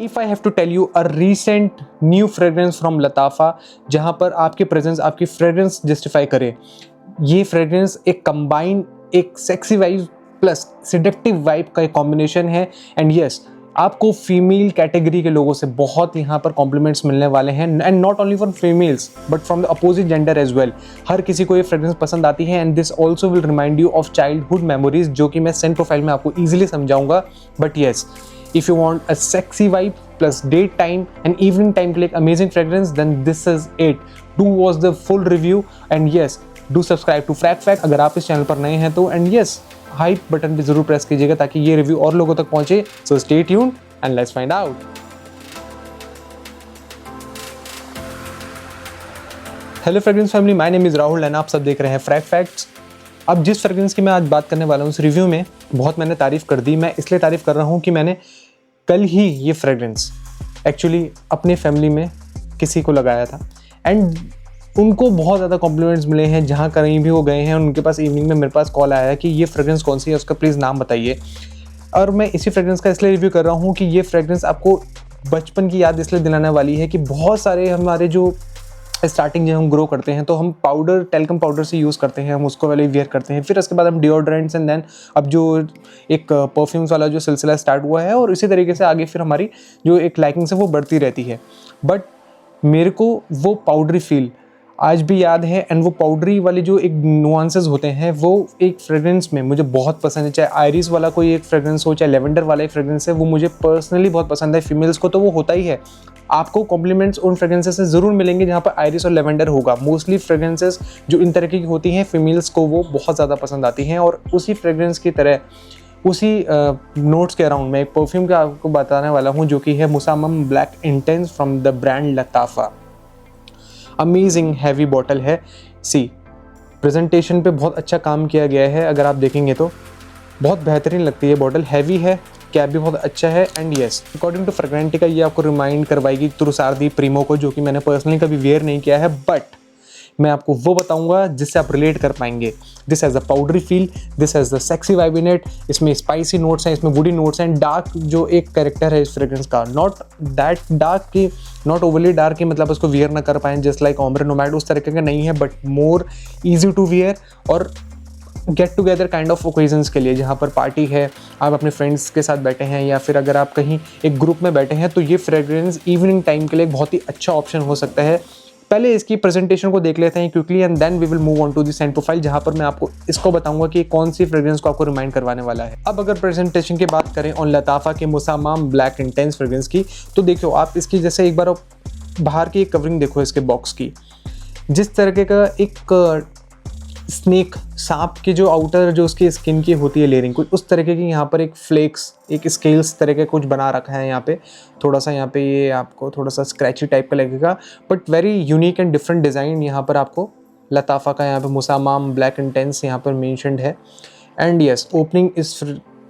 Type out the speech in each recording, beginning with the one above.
If I have to tell you a recent new fragrance from Lattafa, जहाँ पर आपकी presence आपकी fragrance justify करे। ये फ्रेग्रेंस एक कंबाइन एक सेक्सी वाइब प्लस सिडेक्टिव वाइब का एक कॉम्बिनेशन है। एंड यस, आपको फीमेल कैटेगरी के लोगों से बहुत यहाँ पर कॉम्प्लीमेंट्स मिलने वाले हैं, and not only for females but from the opposite gender as well. हर किसी को ये फ्रेग्रेंस पसंद आती है, and this also will remind you of childhood memories, जो कि मैं सेंट प्रोफाइल में आपको ईजिली समझाऊंगा। But yes, if you want a sexy vibe plus date time and evening time के लिए एक amazing fragrance, then this is it. Do watch the full review and yes, do subscribe to Frack Fact अगर आप इस channel पर नए हैं तो, and yes, हाइप बटन भी जरूर प्रेस कीजिएगा ताकि ये रिव्यू और लोगों तक पहुंचे। So stay tuned and let's find out. Hello fragrance family, my name is Rahul and आप सब देख रहे हैं फ्रैक फैक्ट्स। अब जिस फ्रेग्रेंस की मैं आज बात करने वाला हूँ, उस रिव्यू में बहुत मैंने तारीफ़ कर दी। मैं इसलिए तारीफ़ कर रहा हूँ कि मैंने कल ही ये फ्रेग्रेंस एक्चुअली अपने फैमिली में किसी को लगाया था, एंड उनको बहुत ज़्यादा कॉम्प्लीमेंट्स मिले हैं। जहाँ कहीं भी वो गए हैं, उनके पास इवनिंग में मेरे पास कॉल आया है कि ये फ्रेग्रेंस कौन सी है, उसका प्लीज़ नाम बताइए। और मैं इसी फ्रेग्रेंस का इसलिए रिव्यू कर रहा हूँ कि ये फ्रेग्रेंस आपको बचपन की याद इसलिए दिलाने वाली है कि बहुत सारे हमारे जो स्टार्टिंग जब हम ग्रो करते हैं तो हम पाउडर, टेल्कम पाउडर से यूज़ करते हैं, हम उसको पहले वियर करते हैं, फिर उसके बाद हम डिओड्रेंट्स, एंड देन अब जो एक परफ्यूम्स वाला जो सिलसिला स्टार्ट हुआ है, और इसी तरीके से आगे फिर हमारी जो एक लाइकिंग्स है वो बढ़ती रहती है। बट मेरे को वो पाउडरी फील आज भी याद है, एंड वो पाउडरी वाले जो एक नुआंसेस होते हैं वो एक फ्रेग्रेंस में मुझे बहुत पसंद है। चाहे आयरिस वाला कोई एक फ्रेग्रेंस हो, चाहे लेवेंडर वाला एक फ्रेग्रेंस है, वो मुझे पर्सनली बहुत पसंद है। फीमेल्स को तो वो होता ही है। आपको कॉम्प्लीमेंट्स उन फ्रेग्रेंसेस से ज़रूर मिलेंगे जहाँ पर आयरिस और लेवेंडर होगा। मोस्टली फ्रेग्रेंसेस जो इन तरह की होती हैं, फीमेल्स को वो बहुत ज़्यादा पसंद आती हैं। और उसी फ्रेग्रेंस की तरह उसी नोट्स के अराउंड में एक परफ्यूम का आपको बताने वाला हूँ, जो कि है Musamam black intense from the brand Lattafa. Amazing heavy bottle है। सी, प्रेजेंटेशन पे बहुत अच्छा काम किया गया है। अगर आप देखेंगे तो बहुत बेहतरीन लगती है बॉटल, हैवी है, कैप भी बहुत अच्छा है। एंड यस, अकॉर्डिंग टू फ्रेग्रेंटिका ये आपको रिमाइंड करवाएगी तुषार दी प्रीमो को, जो कि मैंने पर्सनली कभी वेयर नहीं किया है, बट मैं आपको वो बताऊंगा जिससे आप रिलेट कर पाएंगे। This has the powdery feel, this has the sexy vibe in it. इसमें स्पाइसी नोट्स हैं, इसमें वुडी नोट्स हैं, डार्क जो एक कैरेक्टर है इस फ्रेग्रेंस का, नॉट दैट डार्क की, नॉट ओवरली डार्क की मतलब उसको वियर ना कर पाएँ जस्ट लाइक ऑम्ब्रे नोमैड, उस तरीके का नहीं है, but more easy to wear और get together kind of occasions के लिए, जहाँ पर पार्टी है, आप अपने फ्रेंड्स के साथ बैठे हैं, या फिर अगर आप कहीं एक ग्रुप में बैठे हैं, तो ये फ्रेग्रेंस इवनिंग टाइम के लिए एक बहुत ही अच्छा ऑप्शन हो सकता है। पहले इसकी प्रेजेंटेशन को देख लेते हैं quickly, and then we will move on to the scent profile, जहाँ पर मैं आपको इसको बताऊंगा कि कौन सी फ्रेग्रेंस को आपको रिमाइंड करवाने वाला है। अब अगर प्रेजेंटेशन की बात करें ऑन लताफ़ा के मुसामम ब्लैक इंटेंस फ्रेग्रेंस की, तो देखो आप इसकी जैसे एक बार बाहर की एक कवरिंग देखो इसके बॉक्स की, जिस तरीके का एक स्नेक, सांप के जो आउटर जो उसकी स्किन की होती है लेयरिंग, कुछ उस तरीके की यहाँ पर एक फ्लेक्स, एक स्केल्स तरह के कुछ बना रखा है यहाँ पे। थोड़ा सा यहाँ पे ये आपको थोड़ा सा स्क्रैची टाइप का लगेगा, but very unique and different design यहाँ पर आपको लताफ़ा का यहाँ पे मुसामम ब्लैक इंटेंस यहाँ पर मेंशन्ड है। एंड यस, ओपनिंग इस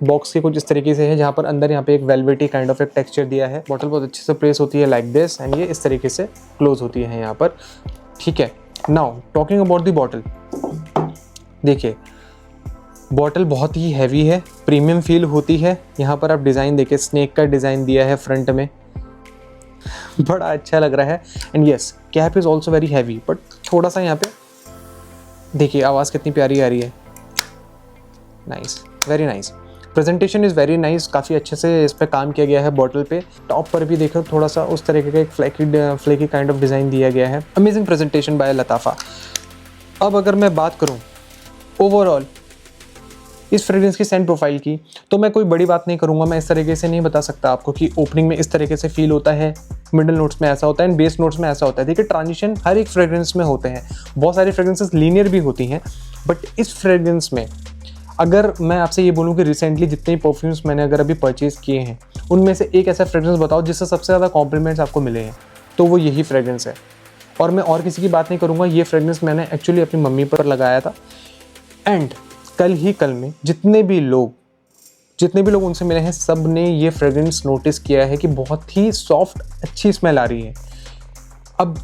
बॉक्स के कुछ इस तरीके से है, जहाँ पर अंदर यहाँ पे एक वेलवेटी काइंड ऑफ एक टेक्सचर दिया है। बॉटल बहुत अच्छे से प्लेस होती है लाइक दिस, एंड ये इस तरीके से क्लोज होती है यहाँ पर, ठीक है। Now talking about the bottle, देखिए बॉटल बहुत ही हैवी है, प्रीमियम फील होती है। यहाँ पर आप डिज़ाइन देखिए, स्नेक का डिज़ाइन दिया है फ्रंट में, बड़ा अच्छा लग रहा है। And yes, cap is also very heavy, but थोड़ा सा यहाँ पे देखिए आवाज़ कितनी प्यारी आ रही है। Nice, very nice, presentation is very nice, काफ़ी अच्छे से इस पर काम किया गया है। बॉटल पे टॉप पर भी देखो थोड़ा सा उस तरीके का एक फ्लेकी काइंड ऑफ डिज़ाइन दिया गया है। Amazing presentation by Lattafa. अब अगर मैं बात करूँ ओवरऑल इस फ्रेग्रेंस की सेंट प्रोफाइल की, तो मैं कोई बड़ी बात नहीं करूँगा। मैं इस तरीके से नहीं बता सकता आपको कि ओपनिंग में इस तरीके से फील होता है, मिडल नोट्स में ऐसा होता है, एंड बेस नोट्स में ऐसा होता है। देखिए ट्रांजिशन हर एक फ्रेग्रेंस में होते हैं, बहुत सारी फ्रेग्रेंसेस लीनियर भी होती हैं, बट इस फ्रेग्रेंस में अगर मैं आपसे ये बोलूँ कि रिसेंटली जितने परफ्यूम्स मैंने अगर अभी परचेज़ किए हैं, उनमें से एक ऐसा फ्रेग्रेंस बताओ जिससे सबसे ज़्यादा कॉम्प्लीमेंट्स आपको मिले हैं, तो वो यही फ्रेग्रेंस है। और मैं और किसी की बात नहीं करूँगा, ये फ्रेग्रेंस मैंने एक्चुअली अपनी मम्मी पर लगाया था, एंड कल में जितने भी लोग उनसे मिले हैं, सब ने ये फ्रेग्रेंस नोटिस किया है कि बहुत ही सॉफ्ट अच्छी स्मेल आ रही है। अब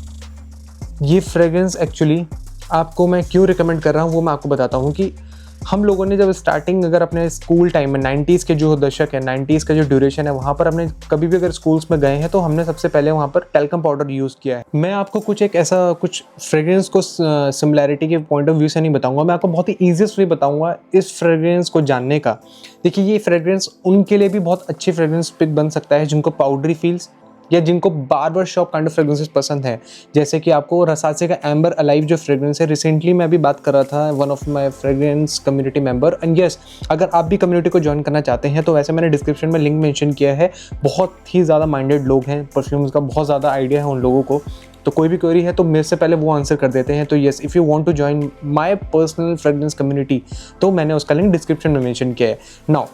ये फ्रेग्रेंस एक्चुअली आपको मैं क्यों रिकमेंड कर रहा हूँ वो मैं आपको बताता हूँ कि हम लोगों ने जब स्टार्टिंग अगर अपने स्कूल टाइम में 90s के जो दशक है, 90s का जो ड्यूरेशन है, वहाँ पर हमने कभी भी अगर स्कूल्स में गए हैं तो हमने सबसे पहले वहाँ पर टैल्कम पाउडर यूज़ किया है। मैं आपको कुछ एक ऐसा कुछ फ्रेग्रेंस को सिमिलैरिटी के पॉइंट ऑफ व्यू से नहीं बताऊंगा, मैं आपको बहुत ही ईजीएस्ट वे बताऊंगा इस फ्रेग्रेंस को जानने का। देखिए, ये फ्रेग्रेंस उनके लिए भी बहुत अच्छी फ्रेग्रेंस पिक बन सकता है जिनको पाउडरी फील्स या जिनको barber shop kind of fragrances पसंद है। जैसे कि आपको रसासे का एम्बर अलाइव जो फ्रेग्रेंस है, रिसेंटली मैं अभी बात कर रहा था one of my fragrance community member, and yes, अगर आप भी कम्युनिटी को ज्वाइन करना चाहते हैं तो वैसे मैंने डिस्क्रिप्शन में लिंक मेंशन किया है। बहुत ही ज़्यादा माइंडेड लोग हैं, परफ्यूम्स का बहुत ज़्यादा आइडिया है उन लोगों को, तो कोई भी क्वेरी है तो मेरे से पहले वो आंसर कर देते हैं। तो yes, if you want to join my personal fragrance community तो मैंने उसका लिंक डिस्क्रिप्शन में मेंशन किया है। नाउ,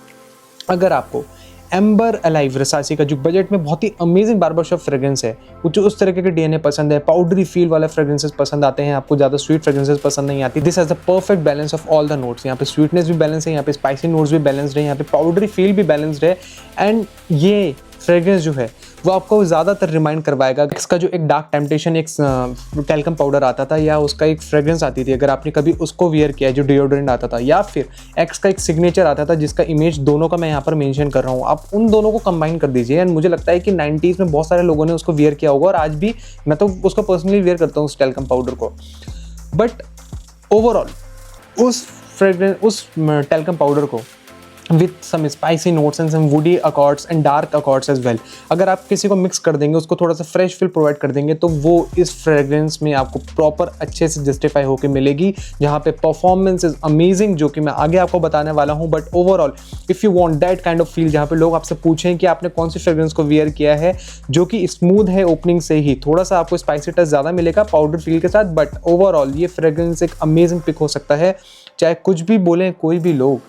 अगर आपको एम्बर अलाइव रसासी का जो बजट में बहुत ही अमेजिंग बार्बरशॉप फ्रेग्रेंस है, जो उस तरह के डीएनए पसंद है, पाउडरी फील वाले फ्रेग्रेंसेस पसंद आते हैं, आपको ज़्यादा स्वीट फ्रेग्रेंसेस पसंद नहीं आती, this has the perfect balance of all the notes. यहाँ पे स्वीटनेस भी बैलेंस है, यहाँ पे स्पाइसी नोट्स भी बैलेंस्ड है, यहाँ पे पाउडरी फील भी बैलेंस्ड है, एंड ये फ्रेग्रेंस जो है वो आपको ज़्यादातर रिमाइंड करवाएगा इसका जो एक डार्क टेम्पटेशन एक टैल्कम पाउडर आता था, या उसका एक फ्रेग्रेंस आती थी, अगर आपने कभी उसको वियर किया जो डिओड्रेंट आता था, या फिर एक्स का एक सिग्नेचर आता था जिसका इमेज दोनों का मैं यहाँ पर मेंशन कर रहा हूँ, आप उन दोनों को कंबाइन कर दीजिए। एंड मुझे लगता है कि 90s में बहुत सारे लोगों ने उसको वियर किया होगा, और आज भी मैं तो उसको पर्सनली वियर करता हूँ उस टैल्कम पाउडर को। बट ओवरऑल उस टैल्कम पाउडर को with some spicy notes and some woody accords and dark accords as well, अगर आप किसी को मिक्स कर देंगे, उसको थोड़ा सा फ्रेश फील प्रोवाइड कर देंगे, तो वो इस फ्रेग्रेंस में आपको प्रॉपर अच्छे से जस्टिफाई होकर मिलेगी, जहाँ पे परफॉर्मेंस इज अमेजिंग, जो कि मैं आगे आपको बताने वाला हूँ। But overall if you want that kind of feel जहाँ पे लोग आपसे पूछें कि आपने कौन सी फ्रेग्रेंस को वियर किया है, जो कि स्मूथ है ओपनिंग से ही, थोड़ा सा आपको स्पाइसी टच ज़्यादा मिलेगा पाउडर फील के साथ, बट ओवरऑल ये फ्रेग्रेंस एक अमेजिंग पिक हो सकता है। चाहे कुछ भी बोलें कोई भी लोग,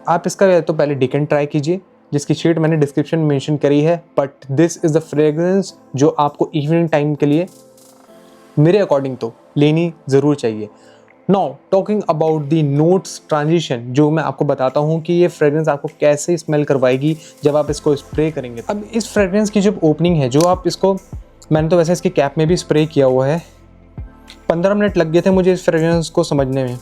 आप इसका तो पहले डिकेंट ट्राई कीजिए, जिसकी शेड मैंने डिस्क्रिप्शन में मेंशन करी है। But this is the fragrance जो आपको इवनिंग टाइम के लिए मेरे अकॉर्डिंग तो लेनी ज़रूर चाहिए। Now talking about the notes transition, जो मैं आपको बताता हूँ कि ये फ्रेग्रेंस आपको कैसे स्मेल करवाएगी जब आप इसको स्प्रे करेंगे। अब इस फ्रेग्रेंस की जो ओपनिंग है, जो आप इसको, मैंने तो वैसे इसकी कैप में भी स्प्रे किया हुआ है, 15 मिनट लग गए थे मुझे इस फ्रेग्रेंस को समझने में।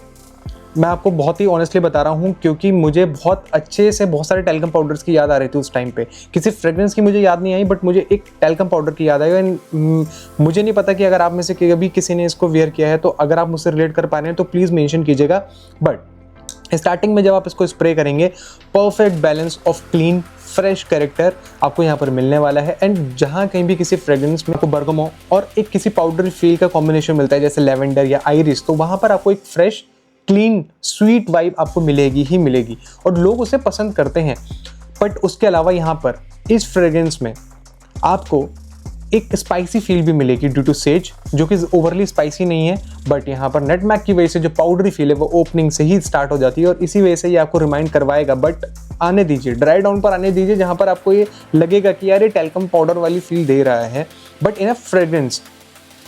मैं आपको बहुत ही ऑनेस्टली बता रहा हूँ, क्योंकि मुझे बहुत अच्छे से बहुत सारे टैल्कम पाउडर्स की याद आ रही थी उस टाइम पे। किसी फ्रेग्रेंस की मुझे याद नहीं आई, बट मुझे एक टैल्कम पाउडर की याद आई। एंड मुझे नहीं पता कि अगर आप में से कभी किसी ने इसको वेयर किया है, तो अगर आप मुझसे रिलेट कर पा रहे हैं तो प्लीज़ मेंशन कीजिएगा। बट स्टार्टिंग में जब आप इसको स्प्रे करेंगे, perfect balance of clean fresh character आपको यहाँ पर मिलने वाला है। एंड जहाँ कहीं भी किसी फ्रेग्रेंस में आपको बर्गमो और एक किसी पाउडर फील का कॉम्बिनेशन मिलता है, जैसे लेवेंडर या आइरिस, तो वहाँ पर आपको एक फ्रेश क्लीन स्वीट वाइब आपको मिलेगी ही मिलेगी, और लोग उसे पसंद करते हैं। बट उसके अलावा यहाँ पर इस फ्रेग्रेंस में आपको एक स्पाइसी फील भी मिलेगी ड्यू टू सेज, जो कि ओवरली स्पाइसी नहीं है, बट यहाँ पर नटमैग की वजह से जो पाउडरी फील है वो ओपनिंग से ही स्टार्ट हो जाती है, और इसी वजह से ये आपको रिमाइंड करवाएगा। बट आने दीजिए, ड्राई डाउन पर आने दीजिए, जहाँ पर आपको ये लगेगा कि यार ये टैल्कम पाउडर वाली फील दे रहा है। But in a fragrance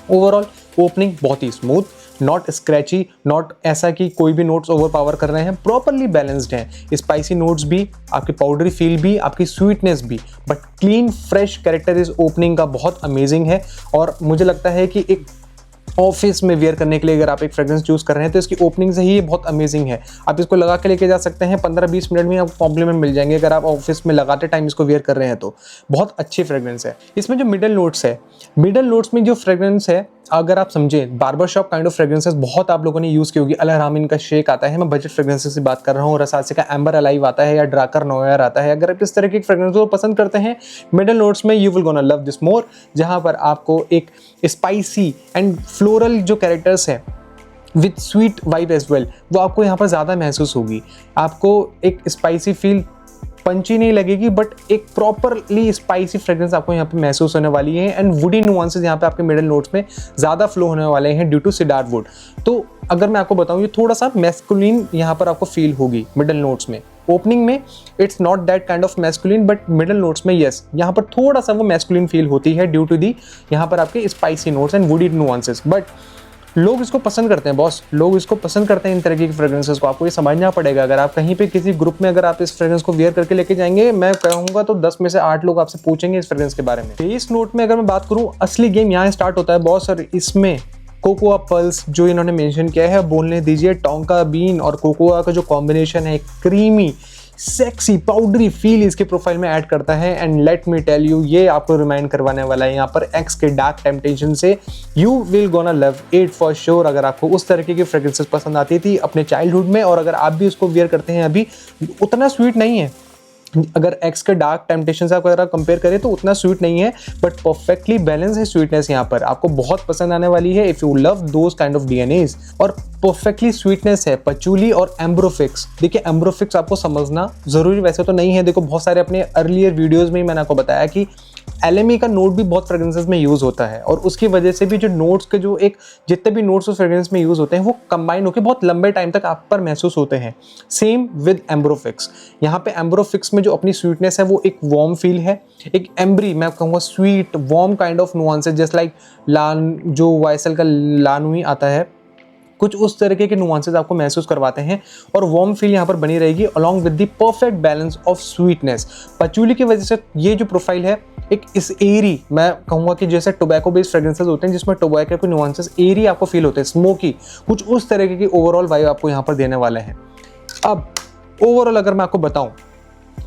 overall opening बहुत ही स्मूथ, नॉट स्क्रैची, नॉट ऐसा कि कोई भी नोट्स ओवर पावर कर रहे हैं, प्रॉपरली बैलेंस्ड हैं। स्पाइसी नोट्स भी, आपकी पाउडरी फील भी, आपकी स्वीटनेस भी, बट क्लीन फ्रेश कैरेक्टर इस ओपनिंग का बहुत अमेजिंग है। और मुझे लगता है कि एक ऑफिस में वेयर करने के लिए अगर आप एक फ्रेग्रेंस चूज कर रहे हैं तो इसकी ओपनिंग से ही ये बहुत अमेजिंग है। आप इसको लगा के लेके जा सकते हैं, 15-20 मिनट में आपको कॉम्प्लीमेंट मिल जाएंगे अगर आप ऑफिस में लगाते टाइम इसको वेयर कर रहे हैं तो। बहुत अच्छी फ्रेग्रेंस है। इसमें जो मिडल नोट्स है, मिडल नोट्स में जो फ्रेग्रेंस है, अगर आप समझें barber shop kind of fragrances बहुत आप लोगों ने यूज़ की होगी। अलहरामिन का शेक आता है, मैं बजट फ्रेग्रेंसेस की बात कर रहा हूँ, रसासे का एम्बर अलाइव आता है, या ड्राकर नोयर आता है। अगर आप इस तरह की फ्रेग्रेंस को पसंद करते हैं मिडल नोट्स में, you will gonna love this more, जहाँ पर आपको एक स्पाइसी एंड फ्लोरल जो कैरेक्टर्स है with sweet vibe as well, वो आपको यहाँ पर ज़्यादा महसूस होगी। आपको एक स्पाइसी फील पंची नहीं लगेगी, बट एक प्रॉपरली स्पाइसी फ्रेग्रेंस आपको यहाँ पे महसूस होने वाली है। एंड वुडी नुआंसेस यहाँ पे आपके मिडल नोट्स में ज़्यादा फ्लो होने वाले हैं ड्यू टू सिडार वुड। तो अगर मैं आपको बताऊँ, ये थोड़ा सा मैस्कुलिन यहाँ पर आपको फील होगी मिडल नोट्स में। ओपनिंग में it's not that kind of masculine, but middle notes में यस, यहाँ पर थोड़ा सा वो मैस्कुलिन फील होती है ड्यू टू दी यहाँ पर आपके spicy notes and woody nuances. But लोग इसको पसंद करते हैं बॉस, लोग इसको पसंद करते हैं इन तरह की फ्रेग्रेंसेस को। आपको ये समझना पड़ेगा। अगर आप कहीं पे किसी ग्रुप में अगर आप इस फ्रेग्रेंस को वेयर करके लेके जाएंगे, मैं कहूँगा तो 10 में से 8 लोग आपसे पूछेंगे इस फ्रेग्रेंस के बारे में। बेस नोट में अगर मैं बात करूँ, असली गेम यहाँ स्टार्ट होता है बॉस, और इसमें कोकोआ पल्स जो इन्होंने मेंशन किया है, बोलने दीजिए। टोंका बीन और कोकोआ का जो कॉम्बिनेशन है, क्रीमी सेक्सी पाउडरी फील इसके प्रोफाइल में ऐड करता है। And let me tell you, ये आपको रिमाइंड करवाने वाला है यहाँ पर एक्स के डार्क टेम्पटेशन से। You will gonna love it for sure. अगर आपको उस तरीके की फ्रेग्रेंसेस पसंद आती थी अपने चाइल्डहुड में, और अगर आप भी उसको वियर करते हैं अभी, उतना स्वीट नहीं है। अगर एक्स के डार्क टेम्पटेशन से आप अगर कंपेयर करें तो उतना स्वीट नहीं है, बट परफेक्टली बैलेंस है स्वीटनेस यहाँ पर। आपको बहुत पसंद आने वाली है if you love those kind of DNAs. और परफेक्टली स्वीटनेस है पचूली और एम्ब्रोफिक्स। देखिए एम्ब्रोफिक्स आपको समझना जरूरी वैसे तो नहीं है। देखो बहुत सारे अपने अर्लियर वीडियोज में ही मैंने आपको बताया कि LME का नोट भी बहुत फ्रेग्रेंसेस में यूज होता है, और उसकी वजह से भी जो नोट्स के जो एक जितने भी नोट्स उस फ्रेग्रेंस में यूज होते हैं वो कंबाइन होकर बहुत लंबे टाइम तक आप पर महसूस होते हैं। Same with ambrofix. यहाँ पे एम्ब्रोफिक्स में जो अपनी स्वीटनेस है वो एक वार्म फील है, एक एम्ब्री, मैं कहूँगा sweet warm kind of nuances, just like लान जो YSL का लानुई आता है, कुछ उस तरीके के नुआंसेस आपको महसूस करवाते हैं। और वार्म फील यहाँ पर बनी रहेगी along with the perfect balance of sweetness. पचूली की वजह से ये जो प्रोफाइल है एक इस एरी, मैं कहूँगा कि जैसे टोबैको बेस्ड फ्रेग्रेंसेस होते हैं जिसमें टोबैको के नुआंसेस एरी आपको फील होते हैं, स्मोकी, कुछ उस तरीके की ओवरऑल वाइब आपको यहाँ पर देने वाले हैं। अब ओवरऑल अगर मैं आपको बताऊँ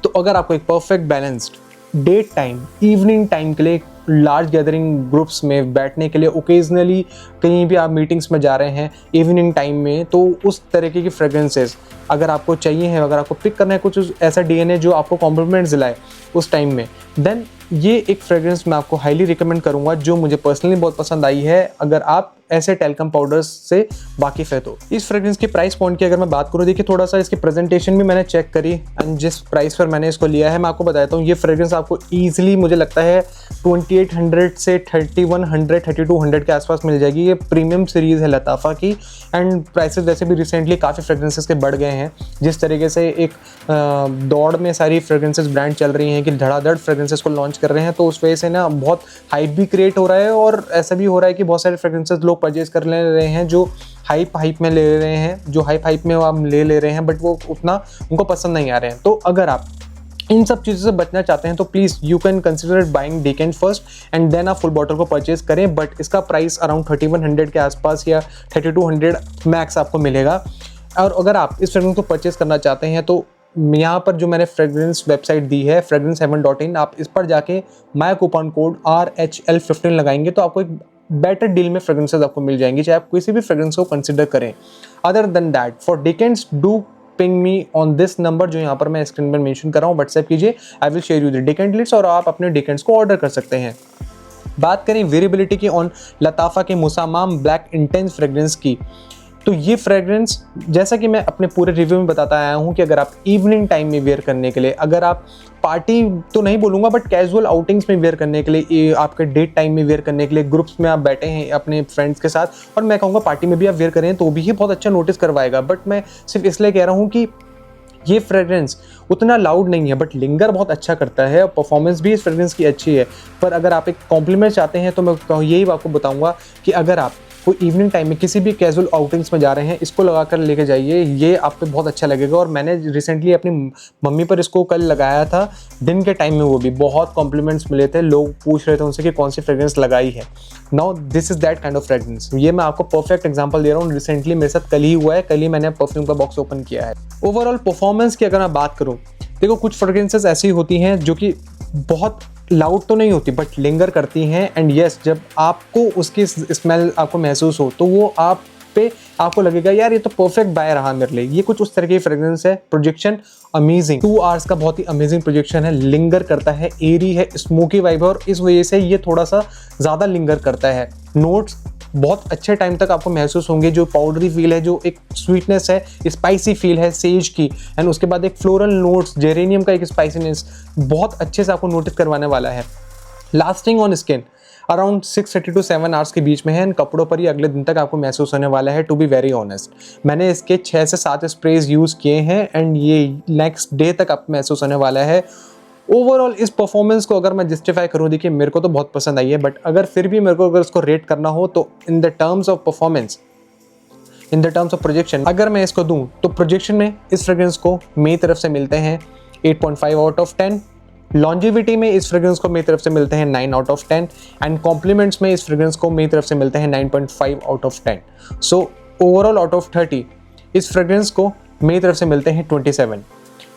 तो अगर आपको एक perfect balanced date time, evening time के लिए, लार्ज गैदरिंग ग्रुप्स में बैठने के लिए, ओकेजनली कहीं भी आप मीटिंग्स में जा रहे हैं इवनिंग टाइम में, तो उस तरीके की फ्रेग्रेंसेस अगर आपको चाहिए है, अगर आपको पिक करना है कुछ ऐसा डीएनए जो आपको कॉम्प्लीमेंट्स दिलाए उस टाइम में, देन ये एक फ्रेग्रेंस मैं आपको हाईली रिकमेंड करूंगा जो मुझे पर्सनली बहुत पसंद आई है। अगर आप ऐसे टेल्कम पाउडर्स से वाकिफ़ है तो इस फ्रेग्रेंस की प्राइस पॉइंट की अगर मैं बात करूँ, देखिए थोड़ा सा इसकी प्रेजेंटेशन भी मैंने चेक करी, एंड जिस प्राइस पर मैंने इसको लिया है मैं आपको बताता हूँ। ये फ्रेग्रेंस आपको ईजिली मुझे लगता है 2800 से 3100 3200 के आसपास मिल जाएगी। ये प्रीमियम सीरीज़ है लताफ़ा की, एंड प्राइसेस वैसे भी रिसेंटली काफ़ी फ्रेग्रेंसेस के बढ़ गए हैं। जिस तरीके से एक दौड़ में सारी फ्रेग्रेंसेस ब्रांड चल रही हैं कि धड़ाधड़ फ्रेग्रेंसेस को लॉन्च कर रहे हैं, तो उस वजह से ना बहुत हाइप भी क्रिएट हो रहा है, और ऐसा भी हो रहा है कि बहुत सारे फ्रेग्रेंसेस लोग परचेज कर ले रहे हैं जो हाइप में ले रहे हैं, जो हाइप में आप ले रहे हैं, बट वो उतना उनको पसंद नहीं आ रहे हैं। तो अगर आप इन सब चीज़ों से बचना चाहते हैं तो please you can consider buying decant first and then आप फुल बॉटल को परचेज करें, बट इसका प्राइस अराउंड 3100 के आसपास या 3200 मैक्स आपको मिलेगा। और अगर आप इस फ्रेग्रेंस को परचेज करना चाहते हैं तो यहाँ पर जो मैंने फ्रेग्रेंस वेबसाइट दी है fragrance7.in, आप इस पर जाके माय कूपन कोड RHL15 लगाएंगे तो आपको एक बेटर डील में फ्रेग्रेंसेस आपको मिल जाएंगी, चाहे आप किसी भी फ्रेग्रेंस को कंसिडर करें। Other than that, for decants do ping me on this number जो यहाँ पर मैं स्क्रीन पर मेंशन कर रहा हूँ, व्हाट्सएप कीजिए, I will share you the decant list और आप अपने डेकेंट्स को ऑर्डर कर सकते हैं। बात करें वेरिएबिलिटी की ऑन लताफ़ा के मुसामाम ब्लैक इंटेंस फ्रेग्रेंस की, तो ये फ्रेग्रेंस जैसा कि मैं अपने पूरे रिव्यू में बताता आया हूँ कि अगर आप इवनिंग टाइम में वेयर करने के लिए, अगर आप पार्टी तो नहीं बोलूँगा बट कैजुअल आउटिंग्स में वेयर करने के लिए, आपके डेट टाइम में वेयर करने के लिए, ग्रुप्स में आप बैठे हैं अपने फ्रेंड्स के साथ, और मैं कहूँगा पार्टी में भी आप वेयर करें तो भी ये बहुत अच्छा नोटिस करवाएगा। बट मैं सिर्फ इसलिए कह रहा हूँ कि ये फ्रेग्रेंस उतना लाउड नहीं है बट लिंगर बहुत अच्छा करता है, और परफॉर्मेंस भी इस फ्रेग्रेंस की अच्छी है। पर अगर आप एक कॉम्प्लीमेंट चाहते हैं तो मैं यही आपको बताऊँगा कि अगर आप कोई इवनिंग टाइम में किसी भी कैजुअल आउटिंग्स में जा रहे हैं, इसको लगा कर लेके जाइए, ये आप पे बहुत अच्छा लगेगा। और मैंने रिसेंटली अपनी मम्मी पर इसको कल लगाया था दिन के टाइम में, वो भी बहुत कॉम्प्लीमेंट्स मिले थे, लोग पूछ रहे थे उनसे कि कौन सी फ्रेग्रेंस लगाई है। Now this is that kind of fragrance. ये मैं आपको परफेक्ट एग्जांपल दे रहा हूँ, रिसेंटली मेरे साथ कल ही हुआ है, कल ही मैंने परफ्यूम का बॉक्स ओपन किया है। ओवरऑल परफॉर्मेंस की अगर मैं बात करूँ, देखो कुछ फ्रेग्रेंसेस ऐसी होती हैं जो कि बहुत लाउड तो नहीं होती बट लिंगर करती हैं, एंड यस जब आपको उसकी स्मेल आपको महसूस हो तो वो आप पे आपको लगेगा यार ये तो परफेक्ट बाय रहा मेरे लिए। ये कुछ उस तरह की फ्रेग्रेंस है। प्रोजेक्शन अमेजिंग, 2 आवर्स का बहुत ही अमेजिंग प्रोजेक्शन है, लिंगर करता है, एरी है, स्मोकी वाइब है, और इस वजह से ये थोड़ा सा ज़्यादा लिंगर करता है। नोट्स बहुत अच्छे टाइम तक आपको महसूस होंगे, जो पाउडरी फील है, जो एक स्वीटनेस है, स्पाइसी फील है सेज की, एंड उसके बाद एक फ्लोरल नोट्स, जेरेनियम का एक स्पाइसीनेस बहुत अच्छे से आपको नोटिस करवाने वाला है। Lasting on skin around 6 to 7 hours के बीच में है, एंड कपड़ों पर ही अगले दिन तक आपको महसूस होने वाला है। टू बी वेरी ऑनेस्ट, मैंने इसके 6 से 7 स्प्रेज यूज़ किए हैं, एंड ये नेक्स्ट डे तक आपको महसूस होने वाला है। ओवरऑल इस परफॉर्मेंस को अगर मैं जस्टिफाई करूँ, देखिए मेरे को तो बहुत पसंद आई है, बट अगर फिर भी मेरे को अगर इसको रेट करना हो तो in the terms of performance, in the terms of projection अगर मैं इसको दूं तो प्रोजेक्शन में इस फ्रेग्रेंस को मेरी तरफ से मिलते हैं 8.5 आउट ऑफ 10, लॉन्जिविटी में इस फ्रेग्रेंस को मेरी तरफ से मिलते हैं 9 आउट ऑफ 10 एंड कॉम्प्लीमेंट्स में इस फ्रेग्रेंस को मेरी तरफ से मिलते हैं 9.5 out of 10। So overall out of 30 इस फ्रेग्रेंस को मेरी तरफ से मिलते हैं 27।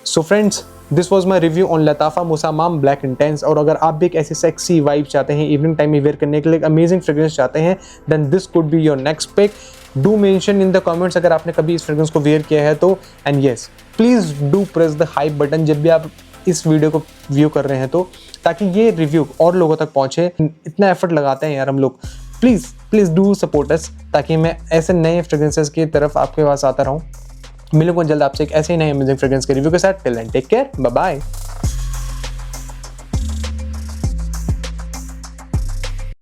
So friends, this was my review on Lattafa Musamam black intense. और अगर आप भी एक ऐसी सेक्सी वाइब चाहते हैं, इवनिंग टाइम में वेयर करने के लिए एक अमेजिंग फ्रेग्रेंस चाहते हैं, then this could be your next pick. Do mention in the comments अगर आपने कभी इस फ्रेग्रेंस को वेयर किया है तो। And yes, please do press the hype button जब भी आप इस वीडियो को व्यू कर रहे हैं तो, ताकि ये रिव्यू और लोगों तक पहुँचे। इतना एफर्ट लगाते हैं यार हम लोग, प्लीज़ डू सपोर्ट अस, ताकि मैं ऐसे नए फ्रेग्रेंसेस की तरफ आपके पास आता रहूँ। मिलूंगा जल्द आपसे एक ऐसे ही नए अमेजिंग फ्रेग्रेंस के रिव्यू के साथ। Till then take care, bye bye.